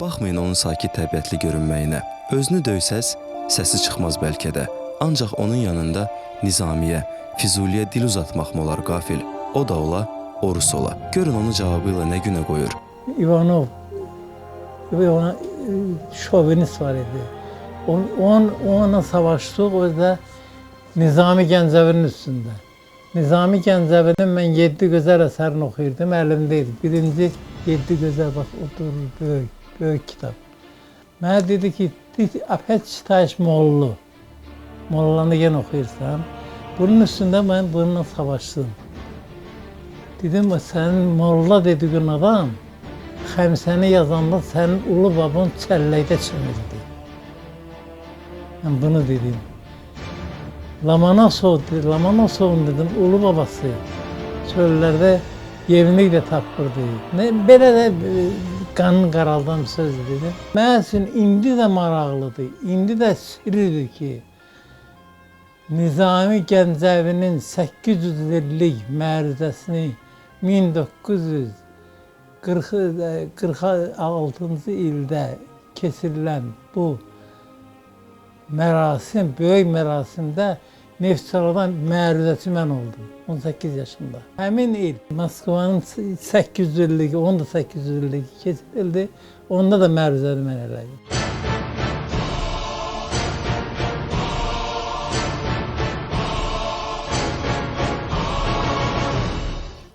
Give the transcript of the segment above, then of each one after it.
Baxmayın onun sakit təbiətli görünməyinə. Özünü döysəz, səsi çıxmaz bəlkə də. Ancaq onun yanında Nizamiyə, Füzuliyə dil uzatmaq mı olar qafil? O da ola, Orus ola. Görün onu cavabı ilə nə günə qoyur. İvanov, ona şovinist var idi. Onunla savaşdıq, o da Nizami Gəncəvinin üstündə. Nizami Gəncəvinin mən 7 gözəl əsərini oxuyurdum, əlimdeydi. Birinci 7 gözəl, bax, oturur, böyük kitab. Mənə dedi ki, опять читаешь Mollu. Mollanı yenə oxuyursan. Bunun üstündə mən bununla savaşdım. Dedim, sənin Molla dediğin adam, Xəmsəni yazanda sənin ulu baban çəlləkdə çimildi. Mən bunu dedim. Lomonosovun dedim, ulu babası çöllərdə yevnik də tapırdı. Belə də qanın qaraldan söz dedim. Mən üçün indi də maraqlıdır, indi də sirridir ki, Nizami Gəncəvinin 800 illik məruzəsini 1946-cı ildə keçirilən bu mərasim, böyük mərasimdə Neftçaladan məruzəçi mən oldum, 18 yaşında. Həmin il Moskvanın 800 illik, onun da 800 illik keçirildi, onda da məruzəni mən elədim.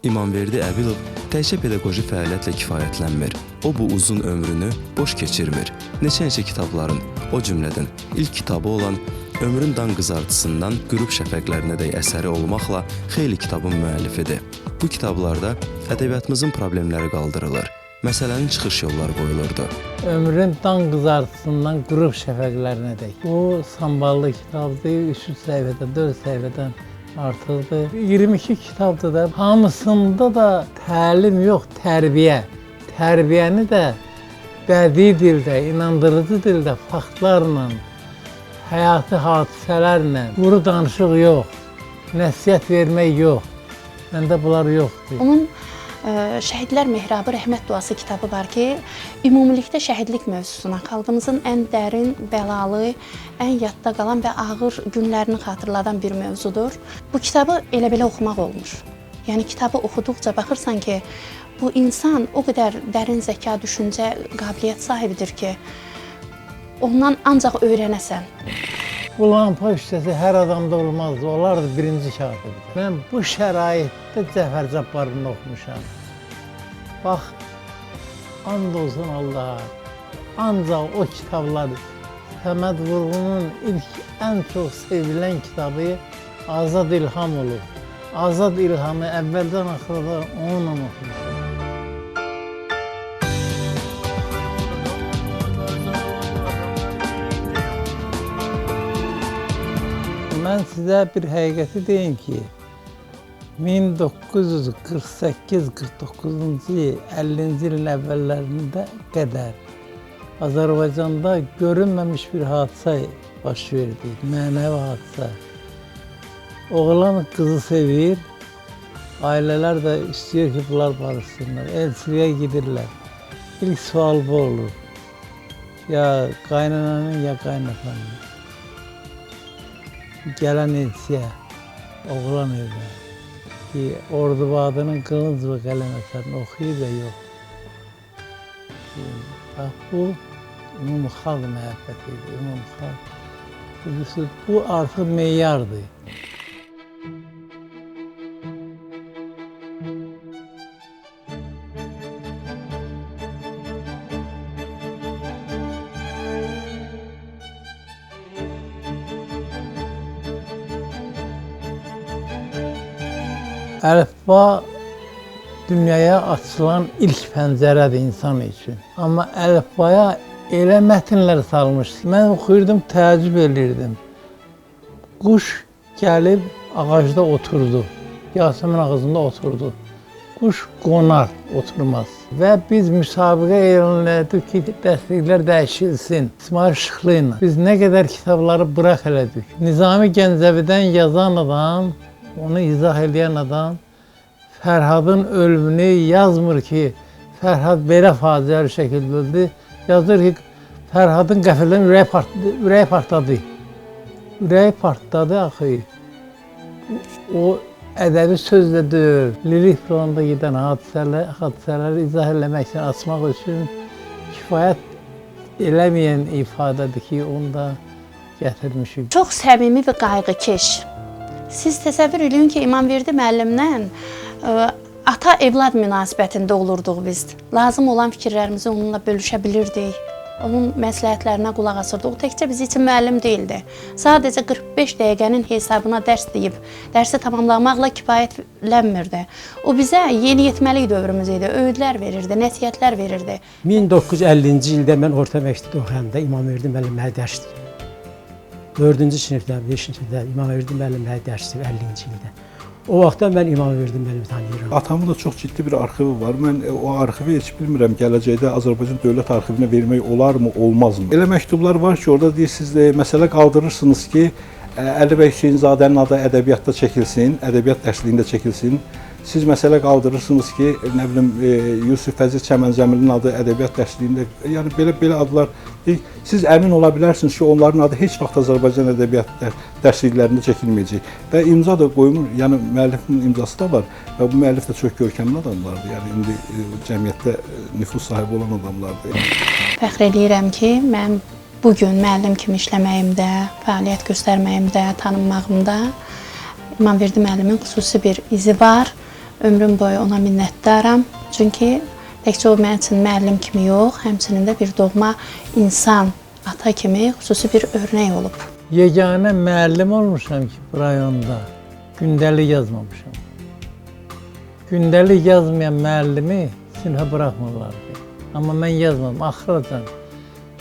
İmamverdi Əbilov təkcə pedaqoji fəaliyyətlə kifayətlənmir. O bu uzun ömrünü boş keçirmir. Neçə kitabların, o cümlədən ilk kitabı olan Ömrün Dan Qızartısından Qürub Şəfəqlərinədək əsəri olmaqla xeyli kitabın müəllifidir. Bu kitablarda ədəbiyyatımızın problemləri qaldırılır. Məsələnin çıxış yolları qoyulurdu. Ömrün Dan Qızartısından Qürub Şəfəqlərinədək. Bu samballı kitabdır, 300 səhifədən, 4 səhifədən artıqdır. 22 kitabdır da, hamısında da təlim yox, tərbiyə. Tərbiyəni də bədii dildə, inandırıcı dildə, faktlarla, həyatı hadisələrlə, quru danışıq yox, nəsihət vermək yox. Məndə bunlar yoxdur. Onun Şəhidlər Mehrabı Rəhmət Duası kitabı var ki, ümumilikdə şəhidlik mövzusuna, xalqımızın ən dərin, bəlalı, ən yadda qalan və ağır günlərini xatırladan bir mövzudur. Bu kitabı elə belə oxumaq olmur. Yəni kitabı oxuduqca baxırsan ki, bu insan o qədər dərin zəka, düşüncə, qabiliyyət sahibidir ki, ondan ancaq öyrənəsən. Bu lampa işləsə hər adamda olmazdı, olardı birinci katibidir. Mən bu şəraitdə Cəfər Cabbarını oxumuşam. Bax, and olsun Allaha, ancaq o kitablar, Səməd Vurğunun ilk ən çox sevilən kitabı Azad İlham olur. Azad İlhamı əvvəldən axırda onunla oxumuşam. Mən sizə bir həqiqəti deyim ki, 1948-49-cu il, 50-ci ilin əvvəllərində qədər Azərbaycanda görünməmiş bir hadisə baş verdi, mənəvi hadisə. Oğlan qızı sevir, ailələr də istəyir ki, bunlar barışsınlar, elçiliyə gedirlər. İlk sual bu olur, ya qaynananın, ya qaynatanın. Gələn elçiyə, oğlan evdə ki, Ordubadının Qılınc və Qələm əsərini oxuyur və yox. Bax, bu ümumi xalq məhəbbətidir, ümumi xalq. Bu artıq meyardır. Əlifba dünyaya açılan ilk pəncərədir insan üçün. Amma əlifbaya elə mətnlər salmışdı. Mən oxuyurdum, təəccüb edirdim. Quş gəlib ağacda oturdu, Yasemin ağacında oturdu. Quş qonar, oturmaz. Və biz müsabiqə elan elədik ki, dəstəklər dəyişilsin. İsmail Şıxlı ilə. Biz nə qədər kitabları bıraq elədik. Nizami Gəncəvidən yazan adam, onu izah edən adam Fərhadın ölümünü yazmır ki, Fərhad belə faciəli şəkildə öldü. Yazır ki Fərhadın qəfildən ürəyi partladı. Ürəyi partladı axı. O ədəbi sözlə deyil, lirik planda gedən hadisələri izah eləmək üçün, açmaq üçün kifayət eləməyən ifadədir ki, onu da gətirmişik. Çox səmimi və qayğıkeş. Siz təsəvvür edin ki, İmamverdi müəllimlə ata-evlad münasibətində olurduq biz. Lazım olan fikirlərimizi onunla bölüşə bilirdik. Onun məsləhətlərinə qulaq asırdıq. O təkcə biz üçün müəllim deyildi. Sadəcə 45 dəqiqənin hesabına dərs deyib, dərsi tamamlamaqla kifayətlənmirdi. O bizə yeniyetməlik dövrümüz idi, öğüdlər verirdi, nəsihətlər verirdi. 1950-ci ildə mən orta məktəbdə oxuyanda İmamverdi müəllimə dərs deyirdim. 4-cü sinifdə, 5-ci sinifdə İmamverdi müəllimə dərs deyirdim 50-ci ildə. O vaxtdan mən İmamverdi müəllimi tanıyıram. Atamın da çox ciddi bir arxivi var. Mən o arxivi heç bilmirəm, gələcəkdə Azərbaycan Dövlət Arxivinə vermək olarmı, olmazmı? Elə məktublar var ki, orada deyirsiniz, məsələ qaldırırsınız ki, Əli bəy Hüseynzadənin adı ədəbiyyatda çəkilsin, ədəbiyyat dərsliyində çəkilsin. Siz məsələ qaldırırsınız ki, nə bilim, Yusif Fəzil Çəməncəmilin adı ədəbiyyat dərsliyində, yəni belə adlar, siz əmin ola bilərsiniz ki, onların adı heç vaxt Azərbaycan ədəbiyyat dərsliklərində çəkilməyəcək. Və imza da qoyulmur, yəni müəllifin imzası da var və bu müəllif də çox görkəmli adamlardır, yəni indi cəmiyyətdə nüfuz sahibi olan adamlardır. Fəxr edirəm ki, mən bugün müəllim kimi işləməyimdə, fəaliyyət göstərməyimdə, tanınmağımda İmamverdi müəllimin xüsusi bir izi var. Ömrüm boyu ona minnətdaram. Çünki təkcə o mənim üçün müəllim kimi yox, həmçinin də bir doğma insan, ata kimi xüsusi bir örnək olub. Yeganə müəllim olmuşam ki, bu rayonda gündəlik yazmamışam. Gündəlik yazmayan müəllimi sinifə buraxmırlardı. Amma mən yazmadım, axıracan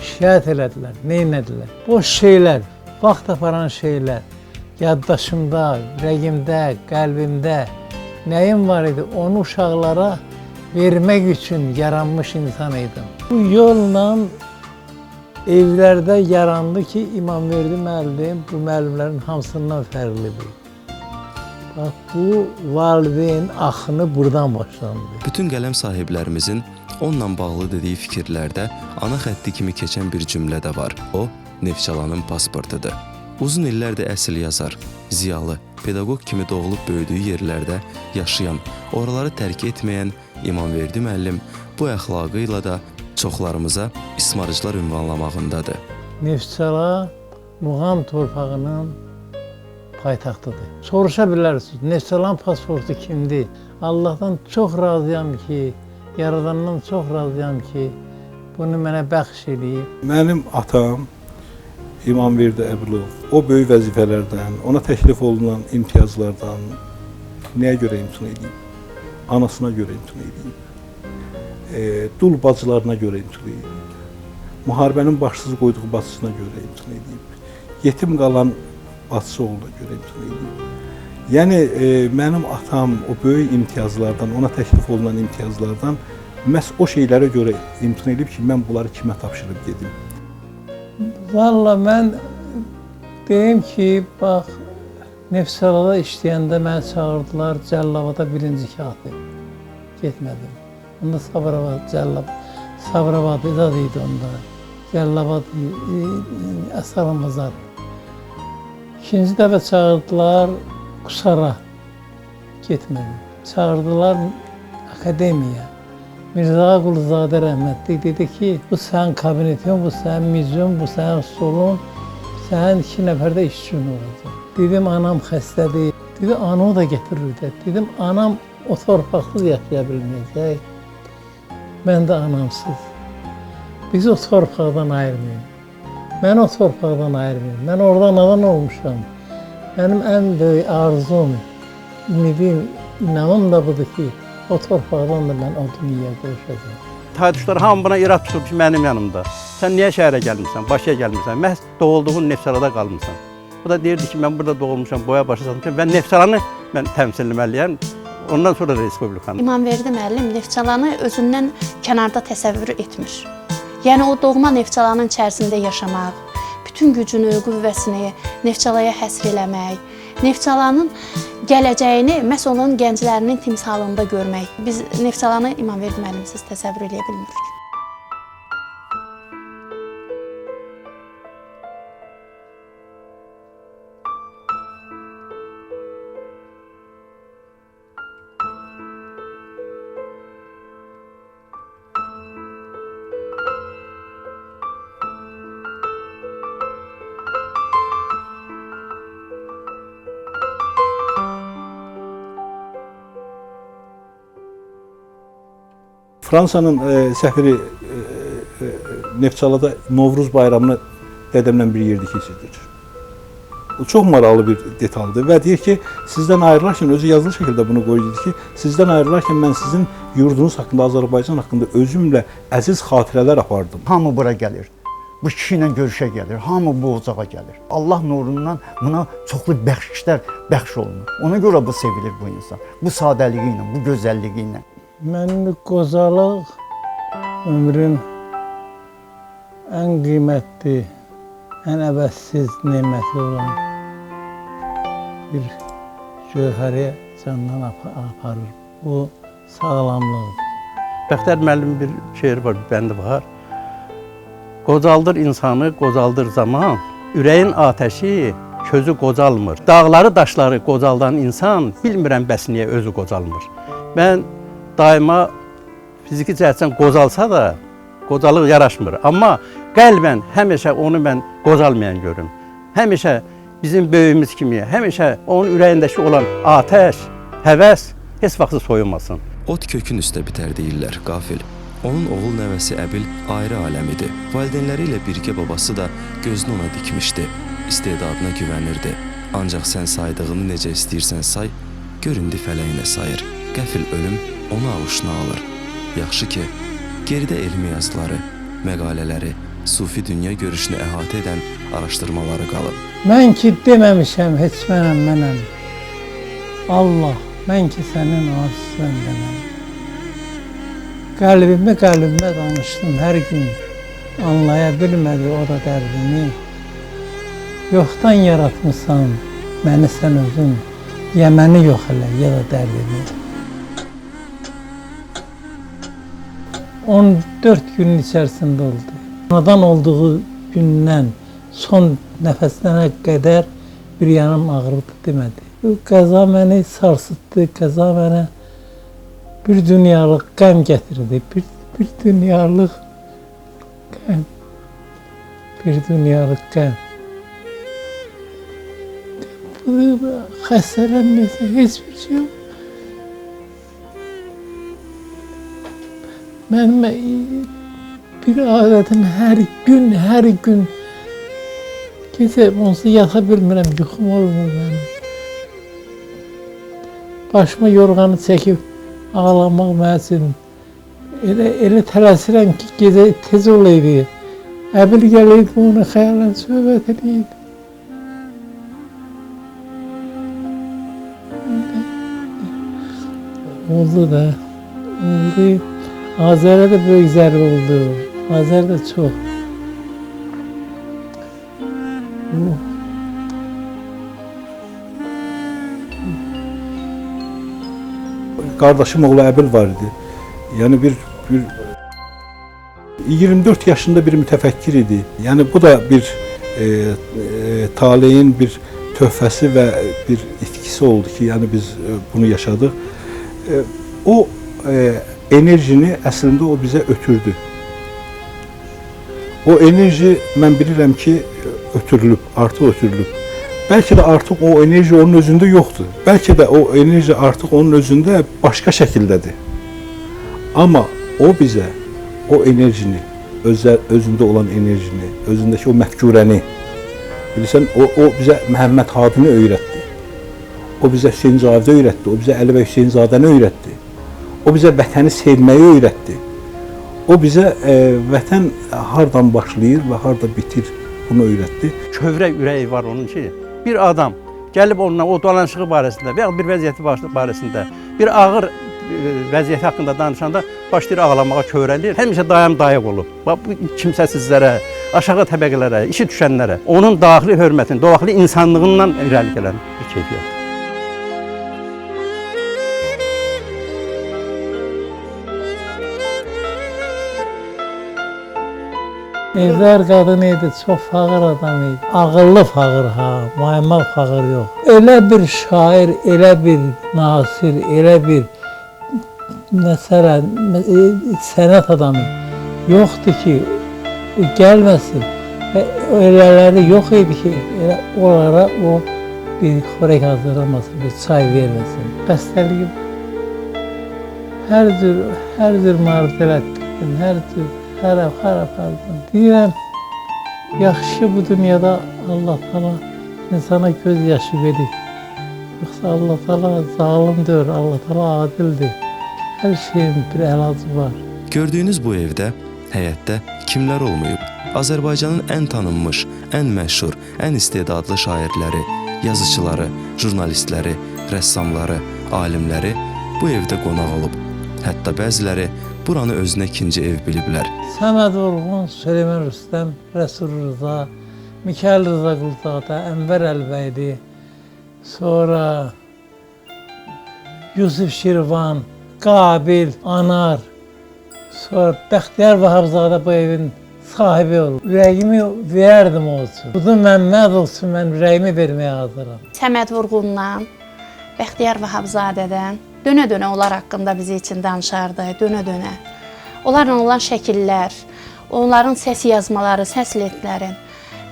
şikayət elədilər, neynədilər? Boş şeylər, vaxt aparan şeylər, yaddaşımda, ürəyimdə, qəlbimdə nəyim var idi, onu uşaqlara vermək üçün yaranmış insan idim. Bu yolla evlərdə yarandı ki, İmamverdi müəllim bu müəllimlərin hamısından fərqlidir. Bax, bu valideyn axını buradan başlandı. Bütün qələm sahiblərimizin onunla bağlı dediyi fikirlərdə ana xətti kimi keçən bir cümlə də var. O, Neftçalanın pasportudur. Uzun illərdir əsl yazar, ziyalı, pedaqoq kimi doğulub böyüdüyü yerlərdə yaşayan, oraları tərk etməyən İmamverdi müəllim bu əxlaqıyla da çoxlarımıza ismarıcılar ünvanlamağındadır. Neftçala Muğam torpağının paytaxtıdır. Soruşa bilərsiniz, Neftçalanın pasportu kimdir? Allahdan çox razıyam ki, Yaradandan çox razıyam ki, bunu mənə bəxş edib. Mənim atam İmamverdi Əbilov, o böyük vəzifələrdən, ona təklif olunan imtiyazlardan nəyə görə imtina edib? Anasına görə imtina edib. Dul bacılarına görə imtina edib. Müharibənin başsız qoyduğu bacısına görə imtina edib. Yetim qalan bacısı oğluna görə imtina edib. Yəni, mənim atam o böyük imtiyazlardan, ona təklif olunan imtiyazlardan məhz o şeylərə görə imtina edib ki, mən bunları kimə tapşırıb gedim. Valla mən deyim ki, bax, Neftçalada işləyəndə məni çağırdılar Cəllavada birinci katib. Getmədim. Onda Sabrabad İzad idi onda. Cəllavad Əsəlamazar. İkinci dəfə çağırdılar Qusara. Getmədim. Çağırdılar akademiya. Mirza Quluzadə rəhmətli dedi ki, bu sənin kabinetin, bu sənin mizun, bu sənin stolun, sənin 2 nəfər də işçin olacaq. Dedim, anam xəstədir. Dedi, anamı da gətirir. Dedim, anam o torpaqsız yaşaya bilməyəcək. Mən də anamsız. Bizi o torpaqdan ayırmayın. Mən o torpaqdan ayırmayın. Mən orada anadan olmuşam. Mənim ən böyük arzum, ümidim, inanım da budur ki, o torpaqdan da mən o dünyaya qovuşacağam. Taytuşlar hamı buna irad tutub ki, mənim yanımda. Sən niyə şəhərə gəlmirsən, Bakıya gəlmirsən? Məhz doğulduğun Neftçalada qalmısan. Bu da deyirdi ki, mən burada doğulmuşam, boya başa satmışam və Neftçalanı mən təmsil etməliyəm. Ondan sonra Respublikanı. İmamverdi müəllim Neftçalanı özündən kənarda təsəvvür etmir. Yəni o doğma Neftçalanın içərisində yaşamaq, bütün gücünü, qüvvəsini Neftçalaya həsr eləmək, Neftçalanın gələcəyini məhz onun gənclərinin timsalında görmək. Biz Neftçalanı İmamverdi müəllimsiz təsəvvür eləyə bilmirik. Fransanın səfiri Neftçalada Novruz bayramını dədəmlə bir yerdə keçirdir. Bu çox maraqlı bir detaldır və deyir ki, sizdən ayrılarkən, özü yazılı şəkildə bunu qoyur ki, sizdən ayrılarkən mən sizin yurdunuz haqqında, Azərbaycan haqqında özümlə əziz xatirələr apardım. Hamı bura gəlir. Bu kişi ilə görüşə gəlir. Hamı bu ocağa gəlir. Allah nurundan buna çoxlu bəxşişlər bəxş olunur. Ona görə bu sevilir bu insan. Bu sadəliyi ilə, bu gözəlliyi ilə. Mən qozalıq ömrün ən qiymətli, ən əvəzsiz neməti olan bir cövhəri candan aparır. Bu sağlamlıqdır. Bəxtiyar müəllimin bir şeiri var, bir bəndi var. Qocaldır insanı, qocaldır zaman, ürəyin atəşi közü qocalmır. Dağları, daşları qocaldan insan, bilmirəm bəs niyə özü qocalmır. Mən daima fiziki cəhətdən qocalsa da, qocalıq yaraşmır. Amma qəlbən həmişə onu mən qocalmayan görürüm. Həmişə bizim böyüyümüz kimi, həmişə onun ürəyindəki olan atəş, həvəs heç vaxt soyulmasın. Ot kökün üstə bitər deyirlər, qafil. Onun oğul nəvəsi Əbil ayrı aləm idi. Valideynləri ilə birgə babası da gözünü ona dikmişdi. İstedadına güvənirdi. Ancaq sən saydığını necə istəyirsən say, gör indi fələyinə sayır. Qəfil ölüm onu ağuşuna alır. Yaxşı ki, geridə elmi yazıları, məqalələri, sufi dünya görüşünü əhatə edən araşdırmaları qalıb. Mən ki deməmişəm heç mənəm. Allah, mən ki sənin acizən mənəm. Qəlbimə danışdım hər gün. Anlaya bilmədi o da dərdini. Yoxdan yaratmışsan məni sən özün. Ya məni yox elə, ya da dərdini. 14 günün içərisində oldu. Anadan olduğu gündən son nəfəslərə qədər bir yanım ağrıdı demədi. Bu qəza məni sarsıtdı, qəza mənə bir dünyalıq qəm gətirdi, bir dünyalıq qəm, bir dünyalıq qəm. Xəstələnməsə heç bir şey yox. Mənim bir adətim hər gün gecə onsuz yata bilmirəm, yuxum olmur mənim. Başıma yorğanı çəkib ağlamaq mənim üçün elə tələsirəm ki, gecə tez olaydı. Əbil gələydi, ona xəyalən söhbət edəydi. Oldu da, oldu. Azərə də böyük zərb oldu. Azər də çox. Qardaşım oğlu Əbil var idi. Yəni bir 24 yaşında bir mütəfəkkir idi. Yəni bu da bir taleyin bir töhfəsi və bir itkisi oldu ki, yəni biz bunu yaşadıq. O enerjini əslində o bizə ötürdü. O enerji mən bilirəm ki, ötürülüb, artıq ötürülüb. Bəlkə də artıq o enerji onun özündə yoxdur. Bəlkə də o enerji artıq onun özündə başqa şəkildədir. Amma o bizə o enerjini, özündə olan enerjini, özündəki o məfkurəni, bilirsən, o bizə Məhəmməd Hadini öyrətdi. O bizə Hüseyin Cavidə öyrətdi, o bizə Əli bəy Hüseynzadəni öyrətdi. O bizə vətəni sevməyi öyrətdi. O bizə vətən hardan başlayır və harda bitir, bunu öyrətdi. Kövrə ürəyi var onun ki, bir adam gəlib onunla o dolanışığı barəsində və ya bir vəziyyəti barəsində, bir ağır vəziyyəti haqqında danışanda başlayır ağlamağa, kövrəlir. Həmişə dayaq olub. Bu kimsəsizlərə, aşağı təbəqələrə, işi düşənlərə, onun daxili hörmətini, daxili insanlığından irəli gələn bir keyfiyyət. Evlər qadını idi, çox fağır adam idi. Ağıllı fağır ha, maymaq fağır yox. Elə bir şair, elə bir nasir, elə bir məsələn, sənət adamı yoxdur ki, gəlməsin. Elələri yox idi ki, onlara o bir xörək hazırlamasın, bir çay verməsin. Xəstəliyi Hər cür marifət etdim, hər cür xərab aldım. Deyirəm, yaxşı ki bu dünyada Allah Taala insana göz yaşı verir. Yoxsa Allah Taala zalimdir, Allah Taala adildir. Hər şeyin bir əlacı var. Gördüyünüz bu evdə, həyətdə kimlər olmayıb? Azərbaycanın ən tanınmış, ən məşhur, ən istedadlı şairləri, yazıçıları, jurnalistləri, rəssamları, alimləri bu evdə qonaq olub. Hətta bəziləri buranı özünə ikinci ev biliblər. Səməd Vurğun, Süleyman Rüstəm, Rəsul Rıza, Mikail Rıza Qulzadə, Ənvər Əlbəyli, sonra Yusif Şirvan, Qabil, Anar, sonra Bəxtiyar Vahabzadə bu evin sahibi olub. Ürəyimi verərdim o üçün. Budur Məmməd olsun, mən ürəyimi verməyə hazıram. Səməd Vurğundan, Bəxtiyar Vahabzadədən dönə-dönə onlar haqqında bizi üçün danışardı, dönə-dönə. Onlarla olan şəkillər, onların səs yazmaları, səs lentləri,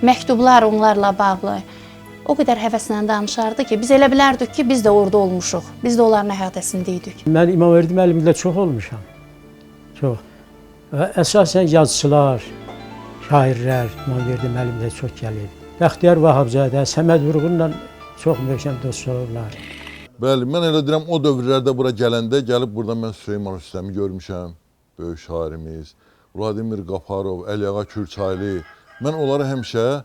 məktublar onlarla bağlı o qədər həvəslə danışardı ki, biz elə bilərdik ki, biz də orada olmuşuq, biz də onların əhatəsində idik. Mən İmamverdi müəllimlə çox olmuşam. Çox. Və əsasən yazıçılar, şairlər İmamverdi müəllimlə çox gəlir. Bəxtiyar Vahabzadə, Səməd Vurğunla çox möhkəm dost olurlar. Bəli, mən elə deyirəm, o dövrlərdə bura gələndə, gəlib burada mən Süleyman Rüstəmi görmüşəm, böyük şairimiz, Vladimir Qaparov, Əliağa Kürçaylı. Mən onları həmişə